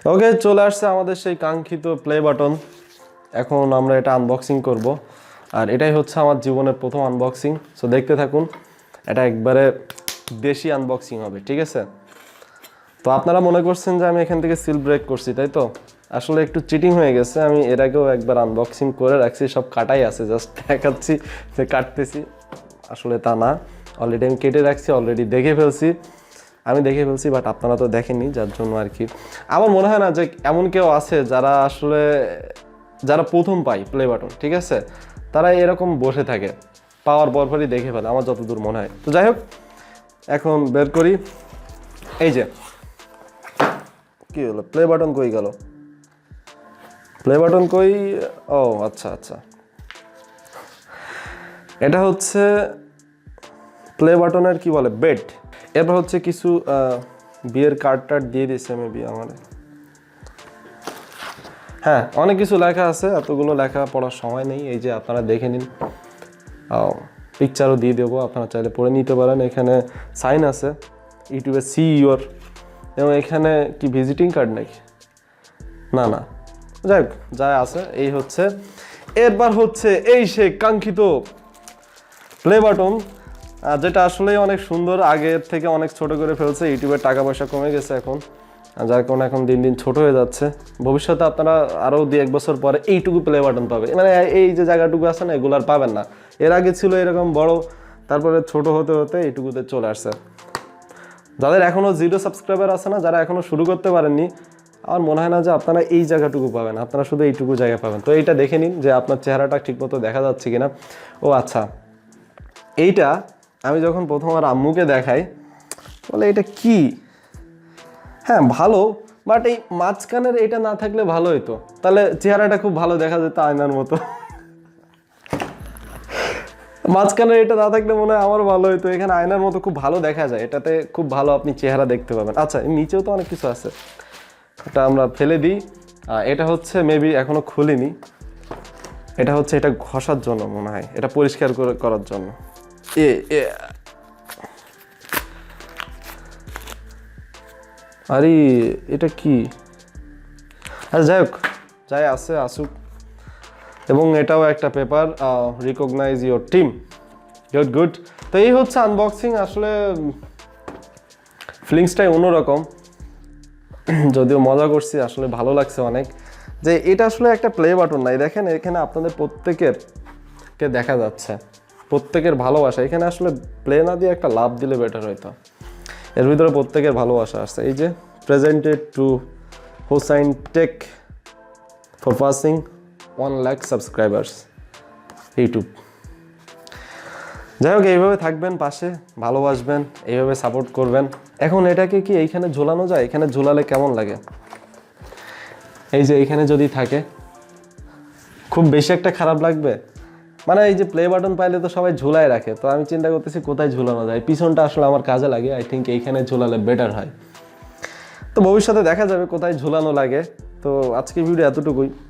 ওকে, চলে আসছে আমাদের সেই কাঙ্ক্ষিত প্লে বাটন। এখন আমরা এটা আনবক্সিং করব, আর এটাই হচ্ছে আমার জীবনের প্রথম আনবক্সিং। সো দেখতে থাকুন, এটা একবারে দেশি আনবক্সিং হবে, ঠিক আছে? তো আপনারা মনে করছেন যে আমি এখান থেকে সিল ব্রেক করছি, তাই তো? আসলে একটু চিটিং হয়ে গেছে। আমি এর আগেও একবার আনবক্সিং করে রাখছি, সব কাটাই আছে, জাস্ট দেখাচ্ছি যে কাটতেছি। আসলে তা না, অলরেডি আমি কেটে রাখছি, অলরেডি দেখে ফেলছি। আমি দেখে ফেলছি, বাট আপনারা তো দেখেননি, যার জন্য আর কি। আমার মনে হয় না যে এমন কেউ আছে যারা আসলে যারা প্রথম পায় প্লে বাটন, ঠিক আছে, তারা এরকম বসে থাকে, পাওয়ার পরপরই দেখে ফেলে, আমার যতদূর মনে হয়। তো যাই হোক, এখন বের করি। এই যে কি হলো, প্লে বাটন কই গেল? প্লে বাটন কই? ও আচ্ছা আচ্ছা, এটা হচ্ছে প্লে বাটনের কি বলে, বেড। এরপর হচ্ছে কিছু বিয়ের কার্ড টার্ড দিয়ে দিয়েছে মেবি আমার। হ্যাঁ, অনেক কিছু লেখা আছে, এতগুলো লেখা পড়ার সময় নেই। এই যে আপনারা দেখে নিন, পিকচারও দিয়ে দেবো, আপনারা চাইলে পড়ে নিতে পারেন। এখানে সাইন আছে, ইউটিউবে সি ইউর, এবং এখানে কি ভিজিটিং কার্ড নাকি, না না, যাই হোক, যা আছে এই হচ্ছে। এরপর হচ্ছে এই সে কাঙ্ক্ষিত প্লে বাটন, যেটা আসলে অনেক সুন্দর, আগের থেকে অনেক ছোট করে ফেলছে। ইউটিউবের টাকা পয়সা কমে গেছে এখন, যার কারণে এখন দিন দিন ছোট হয়ে যাচ্ছে। ভবিষ্যতে আপনারা আরও 2-1 বছর পরে এইটুকু প্লে বাটন পাবে, মানে এই যে জায়গাটুকু আছে না, এগুলো আর পাবেন না। এর আগে ছিল এরকম বড়, তারপরে ছোট হতে হতে এইটুকুতে চলে আসছে। যাদের এখনও 0 সাবস্ক্রাইবার আছে না, যারা এখনও শুরু করতে পারেননি, আমার মনে হয় না যে আপনারা এই জায়গাটুকু পাবেন, আপনারা শুধু এইটুকু জায়গা পাবেন। তো এইটা দেখে নিন যে আপনার চেহারাটা ঠিকমতো দেখা যাচ্ছে কিনা। ও আচ্ছা, এইটা আমি যখন প্রথম আর আম্মুকে দেখাই, বলে এটা কি? হ্যাঁ ভালো, বাট এই মাঝখানের এটা না থাকলে ভালো হতো, তাহলে চেহারাটা খুব ভালো দেখা যেত, আয়নার মতো। মাঝখানে এটা না থাকলে মনে হয় আমারও ভালো হতো, এখানে আয়নার মতো খুব ভালো দেখা যায়, এটাতে খুব ভালো আপনি চেহারা দেখতে পাবেন। আচ্ছা, নিচেও তো অনেক কিছু আছে, এটা আমরা ফেলে দিই। এটা হচ্ছে মেবি এখনো খুলিনি, এটা হচ্ছে এটা ঘষার জন্য মনে হয়, এটা পরিষ্কার করার জন্য। আরে এটা কি? আচ্ছা যাই হোক, যাই আছে আসুক। এবং এটাও একটা paper, recognise your team. Good good. তো এই হচ্ছে আনবক্সিং। আসলে ফিলিংসটাই অন্যরকম, যদিও মজা করছি, আসলে ভালো লাগছে অনেক যে এটা আসলে একটা প্লে বাটন নাই। দেখেন এখানে আপনাদের প্রত্যেকেরকে দেখা যাচ্ছে, প্রত্যেকের ভালোবাসা। এখানে আসলে প্লে না দিয়ে একটা লাভ দিলে বেটার হইতো। এর ভিতরে প্রত্যেকের ভালোবাসা আসছে। এই যে presented to Hossain tech for passing 1 lakh subscribers YouTube. যাই হোক, এইভাবে থাকবেন পাশে, ভালোবাসবেন, এইভাবে সাপোর্ট করবেন। এখন এটাকে কি এইখানে ঝোলানো যায়? এখানে ঝোলালে কেমন লাগে? এই যে এইখানে যদি থাকে, খুব বেশি একটা খারাপ লাগবে? মানে এই যে প্লে বাটন পাইলে তো সবাই ঝুলায় রাখে, তো আমি চিন্তা করতেছি কোথায় ঝুলানো যায়। পিছনটা আসলে আমার কাজে লাগে, আই থিঙ্ক এইখানে ঝুলালে বেটার হয়। তো ভবিষ্যতে দেখা যাবে কোথায় ঝুলানো লাগে। তো আজকের ভিডিও এতটুকুই।